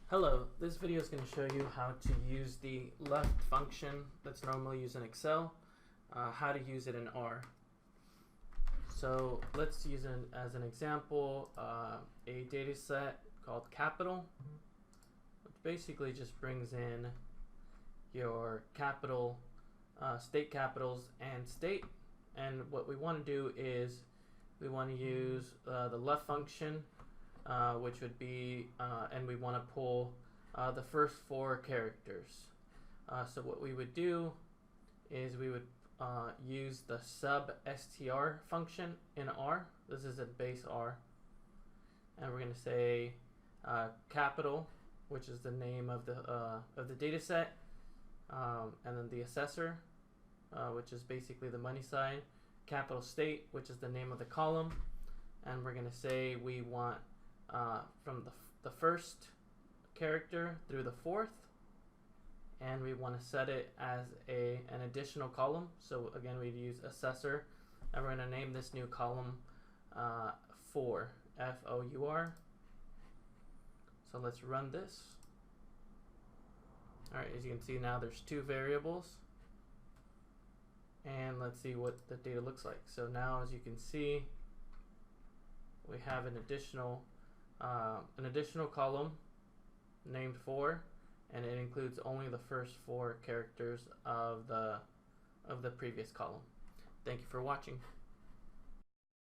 Hello, this video is going to show you how to use the left function that's normally used in Excel, how to use it in R. So let's use it as an example, a data set called capital, which basically just brings in your capital, state capitals and state. And what we want to do is we want to use the left function, which would be, and we want to pull the first four characters. So what we would do is we would use the substr function in R. This is at base R. And we're going to say capital, which is the name of the data set, and then the assessor, which is basically the money side, capital state, which is the name of the column, and we're going to say we want from the first character through the fourth, and we want to set it as an additional column. So again, we'd use assessor, and we're going to name this new column 4, F-O-U-R. So let's run this. Alright, as you can see now there's two variables, and let's see what the data looks like. So now, as you can see, we have an additional column named 4, and it includes only the first 4 characters of the previous column. Thank you for watching.